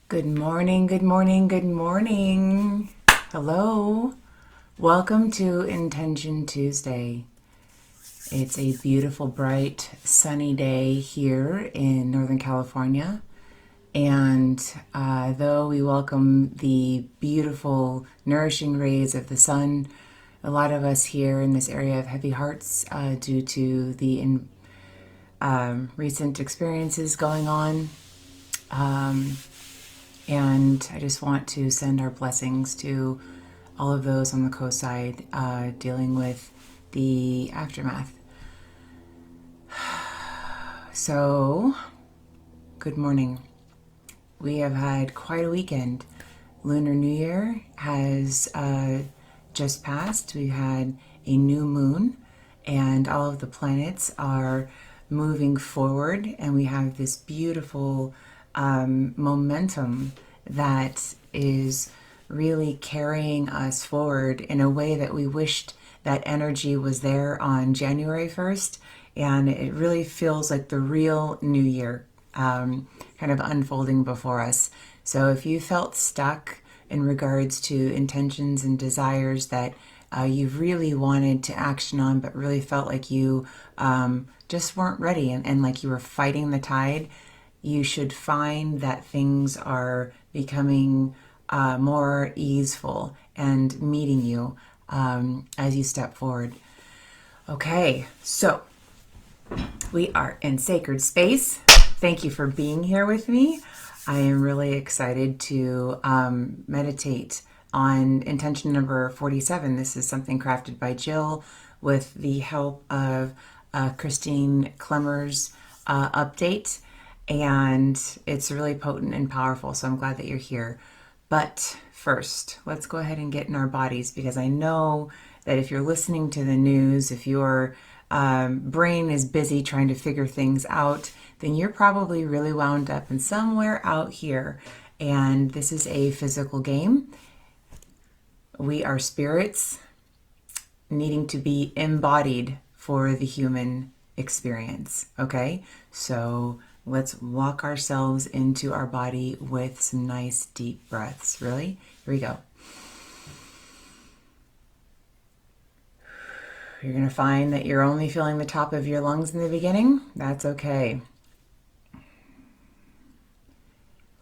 Good morning, good morning, good morning. Hello. Welcome to Intention Tuesday. It's a beautiful, bright, sunny day here in Northern California. And though we welcome the beautiful, nourishing rays of the sun, a lot of us here in this area have heavy hearts due to the recent experiences going on. And I just want to send our blessings to all of those on the coast side dealing with the aftermath. So, good morning. We have had quite a weekend. Lunar New Year has just passed. We had a new moon, and all of the planets are moving forward, and we have this beautiful momentum that is really carrying us forward in a way that we wished that energy was there on January 1st, and it really feels like the real new year kind of unfolding before us. So if you felt stuck in regards to intentions and desires that you've really wanted to action on but really felt like you just weren't ready and like you were fighting the tide, you should find that things are becoming more easeful and meeting you as you step forward. Okay, so we are in sacred space. Thank you for being here with me. I am really excited to meditate on intention number 47. This is something crafted by Jill with the help of Christine Clemmer's update. And it's really potent and powerful, so I'm glad that you're here. But first, let's go ahead and get in our bodies, because I know that if you're listening to the news, if your brain is busy trying to figure things out, then you're probably really wound up in somewhere out here. And this is a physical game. We are spirits needing to be embodied for the human experience. Okay? So let's walk ourselves into our body with some nice deep breaths. Really? Here we go. You're going to find that you're only feeling the top of your lungs in the beginning. That's okay.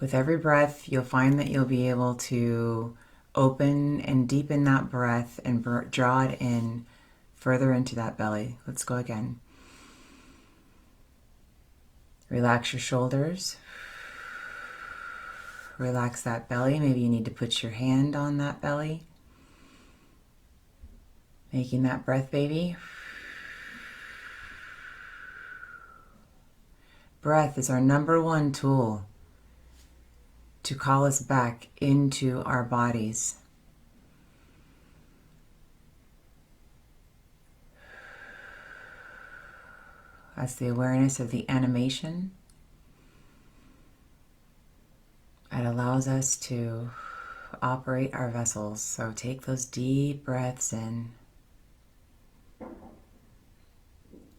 With every breath, you'll find that you'll be able to open and deepen that breath and draw it in further into that belly. Let's go again. Relax your shoulders. Relax that belly. Maybe you need to put your hand on that belly. Making that breath baby. Breath is our number one tool to call us back into our bodies. That's the awareness of the animation. It allows us to operate our vessels. So take those deep breaths in.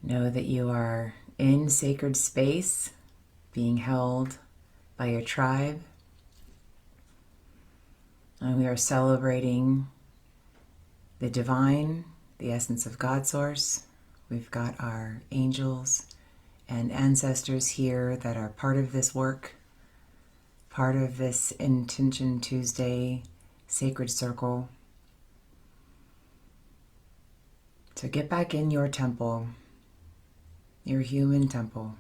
Know that you are in sacred space, being held by your tribe. And we are celebrating the divine, the essence of God Source. We've got our angels and ancestors here that are part of this work, part of this Intention Tuesday sacred circle. So get back in your temple, your human temple.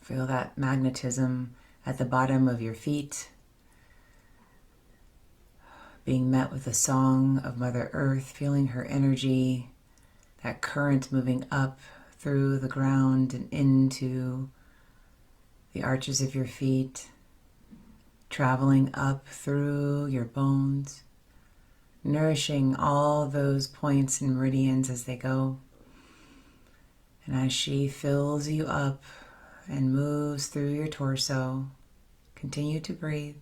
Feel that magnetism at the bottom of your feet, being met with the song of Mother Earth, feeling her energy, that current moving up through the ground and into the arches of your feet, traveling up through your bones, nourishing all those points and meridians as they go. And as she fills you up and moves through your torso, continue to breathe.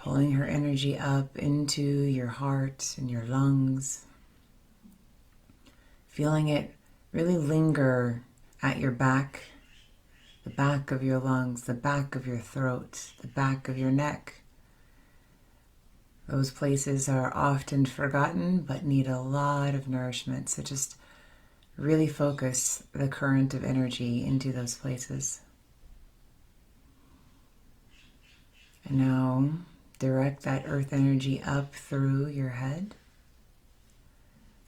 Pulling her energy up into your heart and your lungs. Feeling it really linger at your back, the back of your lungs, the back of your throat, the back of your neck. Those places are often forgotten but need a lot of nourishment. So just really focus the current of energy into those places. And now direct that earth energy up through your head,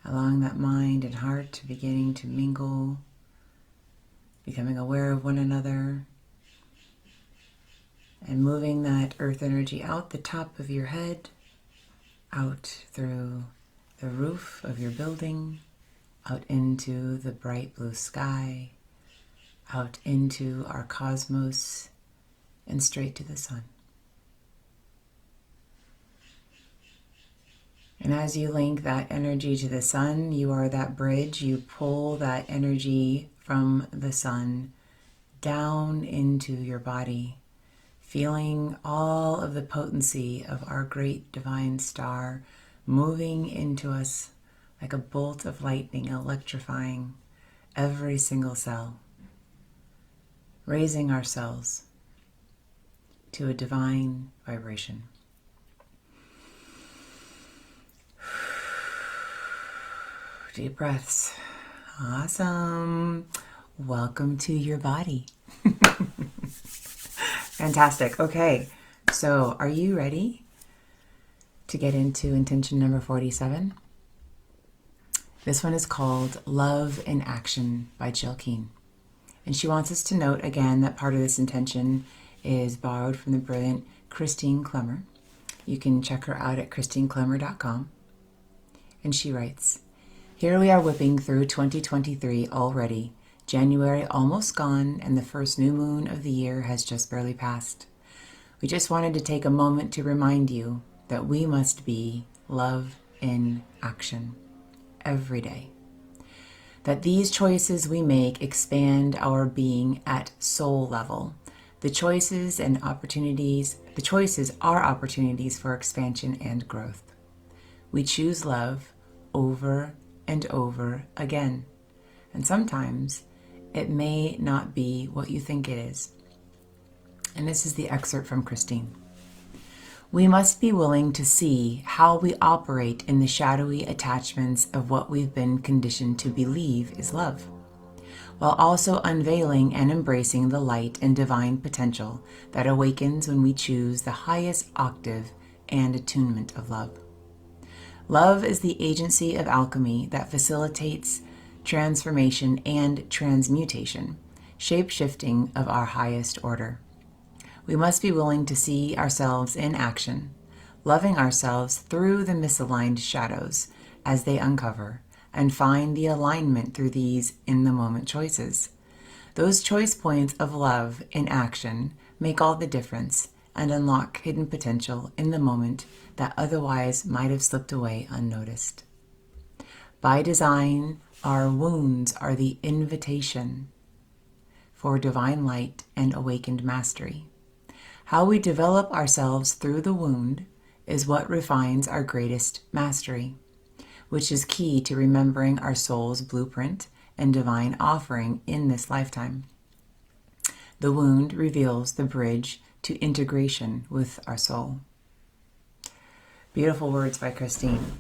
allowing that mind and heart to beginning to mingle, becoming aware of one another, and moving that earth energy out the top of your head, out through the roof of your building, out into the bright blue sky, out into our cosmos, and straight to the sun. And as you link that energy to the sun, you are that bridge. You pull that energy from the sun down into your body, feeling all of the potency of our great divine star moving into us like a bolt of lightning, electrifying every single cell, raising ourselves to a divine vibration. Deep breaths. Awesome. Welcome to your body. Fantastic. Okay, so are you ready to get into intention number 47? This one is called Love in Action by Jill Keene. And she wants us to note again that part of this intention is borrowed from the brilliant Christine Clemmer. You can check her out at christineclemmer.com. And she writes, "Here we are whipping through 2023 already. January almost gone, and the first new moon of the year has just barely passed. We just wanted to take a moment to remind you that we must be love in action every day. That these choices we make expand our being at soul level. The choices are opportunities for expansion and growth. We choose love over and over again. And sometimes it may not be what you think it is." And this is the excerpt from Christine. "We must be willing to see how we operate in the shadowy attachments of what we've been conditioned to believe is love, while also unveiling and embracing the light and divine potential that awakens when we choose the highest octave and attunement of love. Love is the agency of alchemy that facilitates transformation and transmutation, shapeshifting of our highest order. We must be willing to see ourselves in action, loving ourselves through the misaligned shadows as they uncover, and find the alignment through these in-the-moment choices. Those choice points of love in action make all the difference and unlock hidden potential in the moment that otherwise might have slipped away unnoticed. By design, our wounds are the invitation for divine light and awakened mastery. How we develop ourselves through the wound is what refines our greatest mastery, which is key to remembering our soul's blueprint and divine offering in this lifetime. The wound reveals the bridge to integration with our soul." Beautiful words by Christine.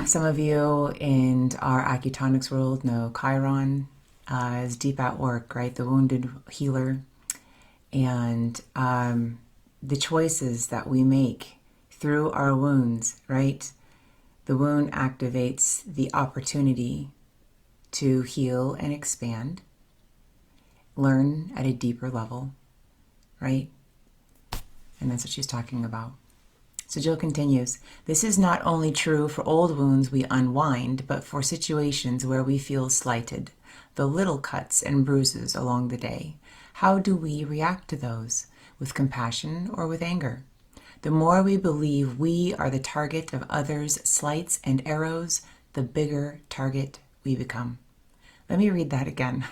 Some of you in our acutonics world know Chiron is deep at work, right? The wounded healer. And the choices that we make through our wounds, right? The wound activates the opportunity to heal and expand, learn at a deeper level, right? And that's what she's talking about. So Jill continues, "This is not only true for old wounds we unwind, but for situations where we feel slighted, the little cuts and bruises along the day. How do we react to those? With compassion or with anger? The more we believe we are the target of others' slights and arrows, the bigger target we become." Let me read that again.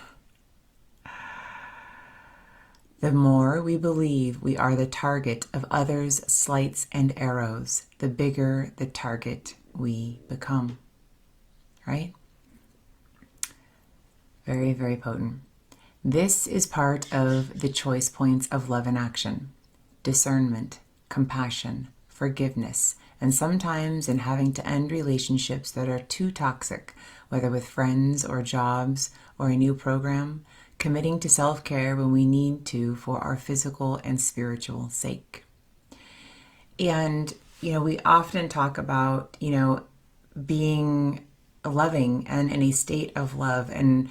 The more we believe we are the target of others' slights and arrows, the bigger the target we become. Right? Very, very potent. This is part of the choice points of love in action. Discernment, compassion, forgiveness, and sometimes in having to end relationships that are too toxic, whether with friends or jobs or a new program, committing to self-care when we need to for our physical and spiritual sake. And, we often talk about, being loving and in a state of love, and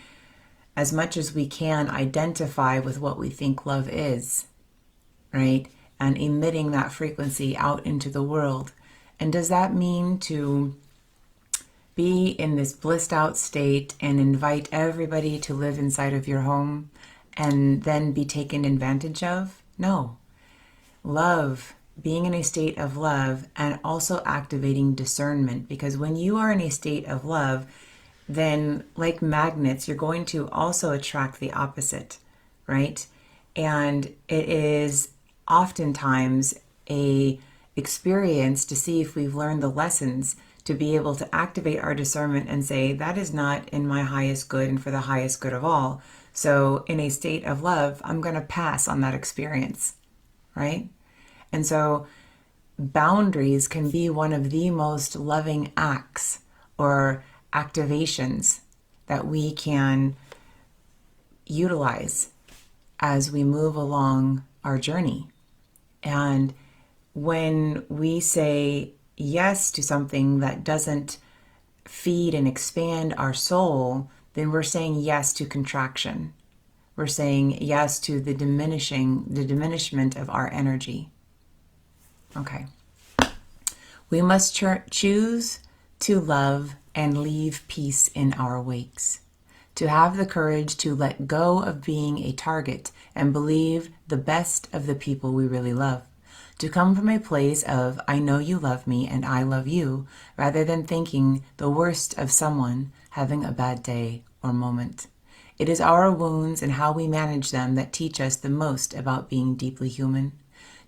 as much as we can identify with what we think love is, right? And emitting that frequency out into the world. And does that mean to be in this blissed out state and invite everybody to live inside of your home and then be taken advantage of? No. Love, being in a state of love, and also activating discernment, because when you are in a state of love, then like magnets, you're going to also attract the opposite, right? And it is oftentimes a experience to see if we've learned the lessons, to be able to activate our discernment and say, that is not in my highest good and for the highest good of all. So in a state of love, I'm going to pass on that experience, right? And so boundaries can be one of the most loving acts or activations that we can utilize as we move along our journey. And when we say yes to something that doesn't feed and expand our soul, then we're saying yes to contraction. We're saying yes to the diminishment of our energy. Okay. We must choose to love and leave peace in our wakes. To have the courage to let go of being a target and believe the best of the people we really love. To come from a place of, I know you love me and I love you, rather than thinking the worst of someone having a bad day or moment. It is our wounds and how we manage them that teach us the most about being deeply human,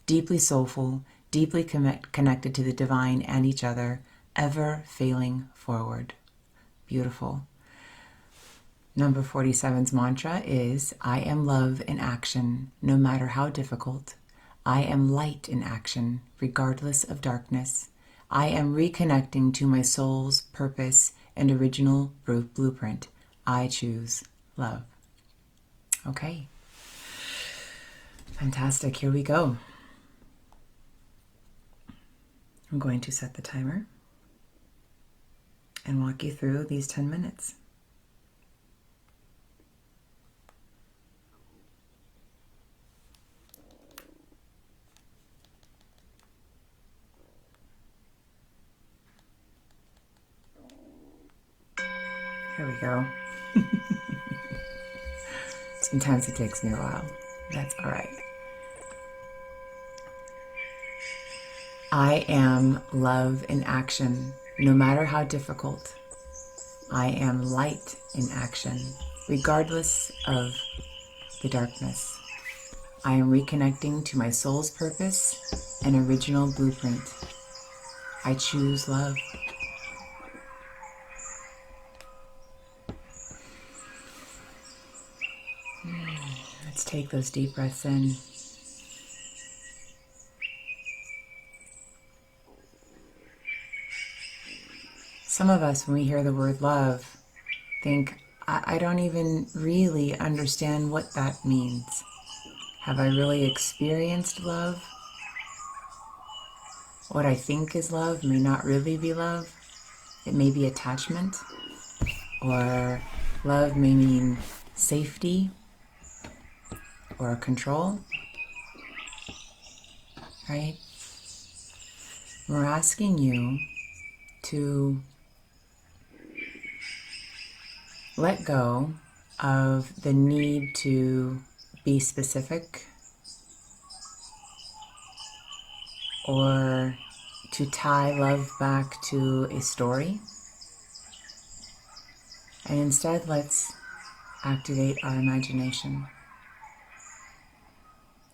deeply soulful, deeply connected to the divine and each other, ever failing forward. Beautiful. Number 47's mantra is, I am love in action, no matter how difficult. I am light in action, regardless of darkness. I am reconnecting to my soul's purpose and original blueprint. I choose love. Okay. Fantastic. Here we go. I'm going to set the timer and walk you through these 10 minutes. Here we go. Sometimes it takes me a while. That's all right. I am love in action, no matter how difficult. I am light in action, regardless of the darkness. I am reconnecting to my soul's purpose and original blueprint. I choose love. Let's take those deep breaths in. Some of us, when we hear the word love, think, I don't even really understand what that means. Have I really experienced love? What I think is love may not really be love. It may be attachment, or love may mean safety or control, right? We're asking you to let go of the need to be specific or to tie love back to a story. And instead, let's activate our imagination.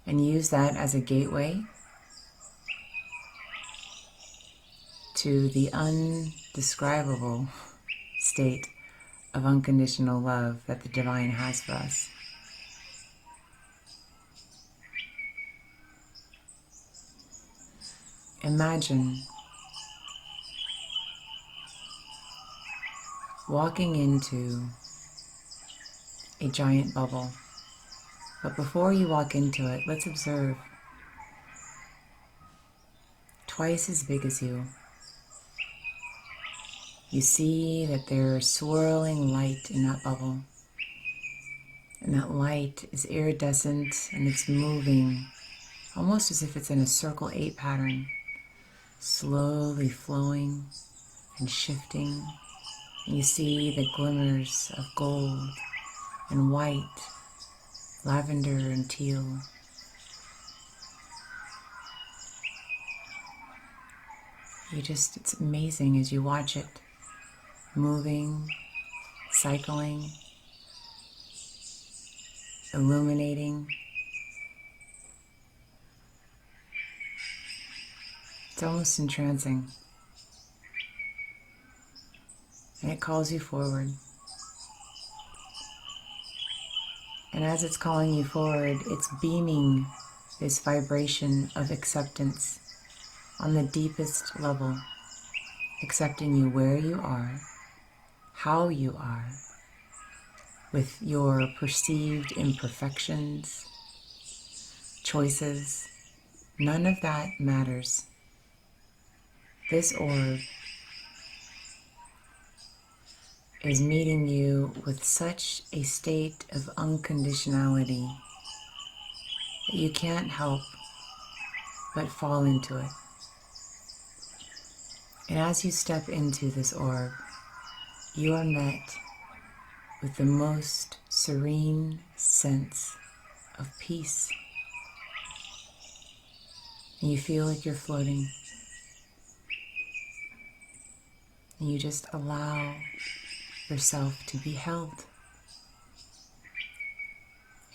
and use that as a gateway to the undescribable state of unconditional love that the divine has for us. Imagine walking into a giant bubble. But before you walk into it, let's observe twice as big as you. You see that there's swirling light in that bubble. And that light is iridescent and it's moving almost as if it's in a circle 8 pattern, slowly flowing and shifting. And you see the glimmers of gold and white, lavender and teal. It's amazing as you watch it, moving, cycling, illuminating. It's almost entrancing. And it calls you forward. And as it's calling you forward, it's beaming this vibration of acceptance on the deepest level, accepting you where you are, how you are, with your perceived imperfections, choices. None of that matters. This orb is meeting you with such a state of unconditionality that you can't help but fall into it. And as you step into this orb, you are met with the most serene sense of peace. And you feel like you're floating. And you just allow yourself to be held.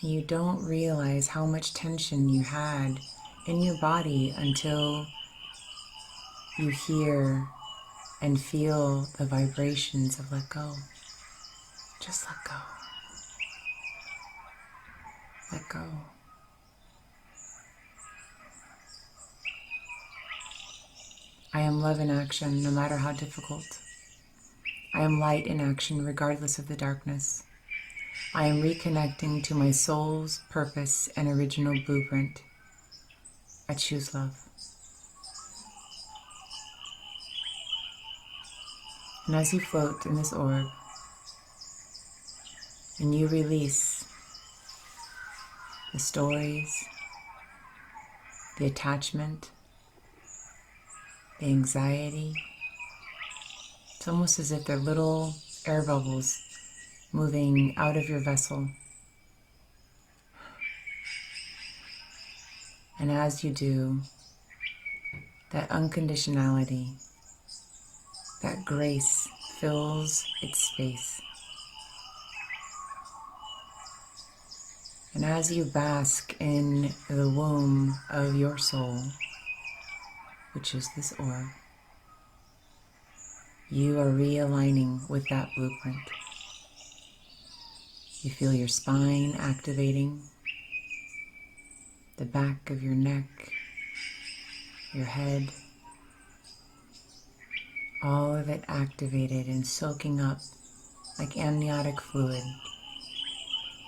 And you don't realize how much tension you had in your body until you hear and feel the vibrations of let go. Just let go. Let go. I am love in action, no matter how difficult. I am light in action, regardless of the darkness. I am reconnecting to my soul's purpose and original blueprint. I choose love. And as you float in this orb, and you release the stories, the attachment, the anxiety, it's almost as if they're little air bubbles moving out of your vessel. And as you do, that unconditionality, that grace fills its space. And as you bask in the womb of your soul, which is this orb, you are realigning with that blueprint. You feel your spine activating, the back of your neck, your head, all of it activated and soaking up like amniotic fluid,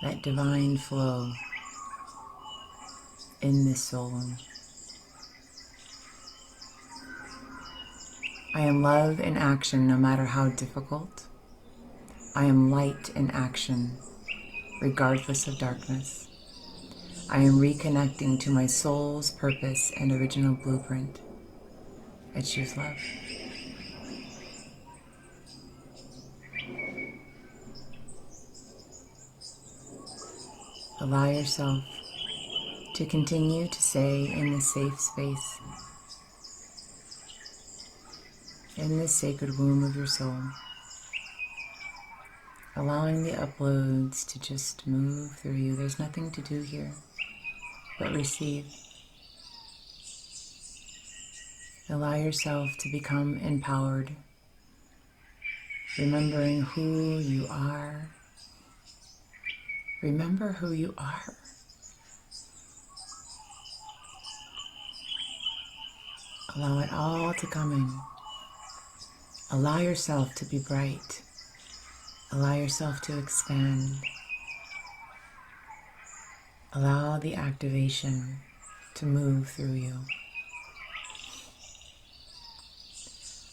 that divine flow in this soul womb. I am love in action, no matter how difficult. I am light in action, regardless of darkness. I am reconnecting to my soul's purpose and original blueprint. I choose love. Allow yourself to continue to stay in this safe space, in this sacred womb of your soul, allowing the uploads to just move through you. There's nothing to do here but receive. Allow yourself to become empowered, remembering who you are. Remember who you are. Allow it all to come in. Allow yourself to be bright. Allow yourself to expand. Allow the activation to move through you.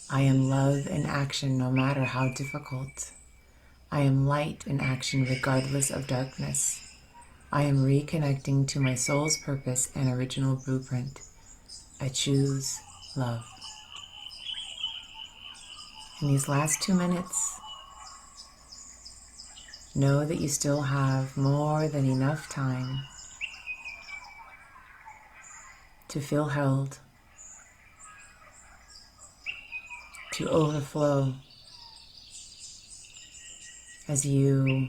I am love in action no matter how difficult. I am light in action regardless of darkness. I am reconnecting to my soul's purpose and original blueprint. I choose love. In these last 2 minutes, know that you still have more than enough time to feel held, to overflow as you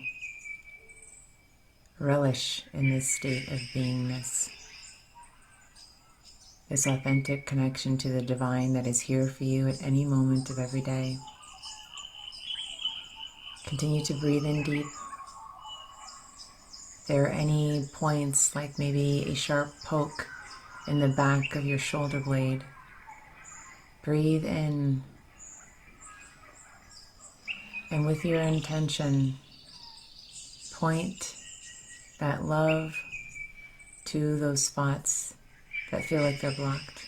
relish in this state of beingness, this authentic connection to the divine that is here for you at any moment of every day. Continue to breathe in deep. If there are any points, like maybe a sharp poke in the back of your shoulder blade, breathe in, and with your intention, point that love to those spots that feel like they're blocked.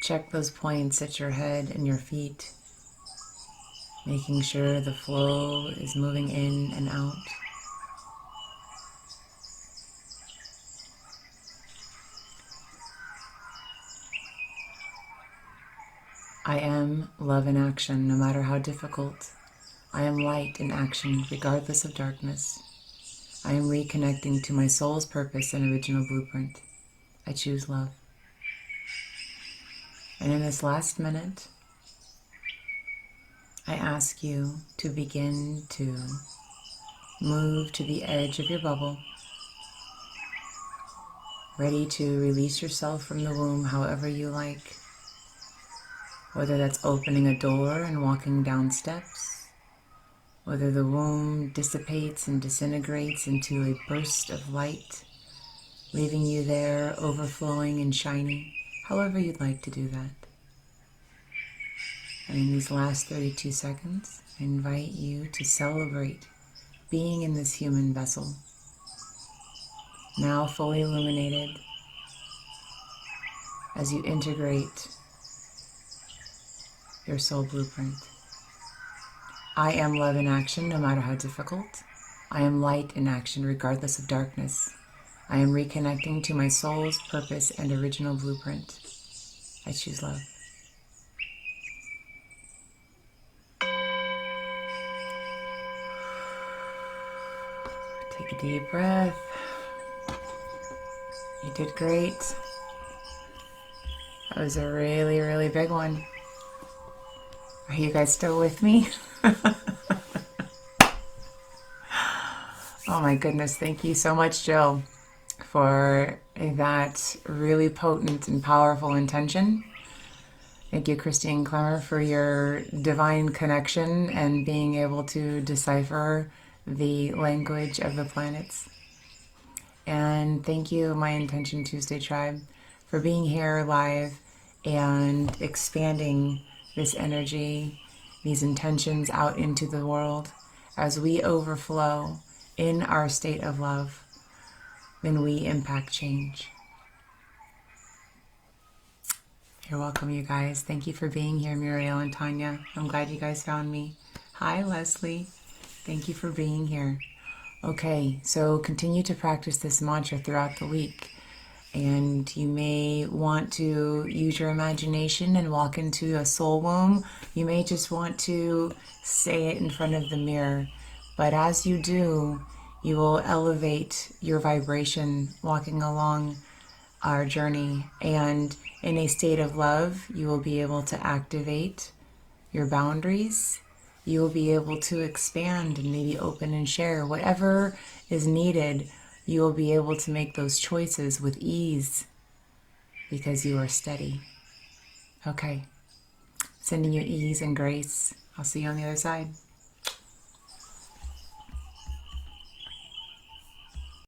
Check those points at your head and your feet, making sure the flow is moving in and out. I am love in action, no matter how difficult. I am light in action, regardless of darkness. I am reconnecting to my soul's purpose and original blueprint. I choose love. And in this last minute, I ask you to begin to move to the edge of your bubble, ready to release yourself from the womb however you like. Whether that's opening a door and walking down steps, whether the womb dissipates and disintegrates into a burst of light, leaving you there overflowing and shiny, however you'd like to do that. And in these last 32 seconds, I invite you to celebrate being in this human vessel, now fully illuminated, as you integrate your soul blueprint. I am love in action, no matter how difficult. I am light in action, regardless of darkness. I am reconnecting to my soul's purpose and original blueprint. I choose love. Take a deep breath. You did great. That was a really, really big one. Are you guys still with me? Oh my goodness, thank you so much, Jill, for that really potent and powerful intention. Thank you, Christine Clemmer, for your divine connection and being able to decipher the language of the planets. And thank you, My Intention Tuesday Tribe, for being here live and expanding this energy, these intentions out into the world. As we overflow in our state of love, then we impact change. You're welcome, you guys. Thank you for being here, Muriel and Tanya. I'm glad you guys found me. Hi, Leslie. Thank you for being here. Okay, so continue to practice this mantra throughout the week. And you may want to use your imagination and walk into a soul womb. You may just want to say it in front of the mirror. But as you do, you will elevate your vibration walking along our journey. And in a state of love, you will be able to activate your boundaries. You will be able to expand and maybe open and share whatever is needed. you will be able to make those choices with ease because you are steady. Okay. Sending you ease and grace. I'll see you on the other side.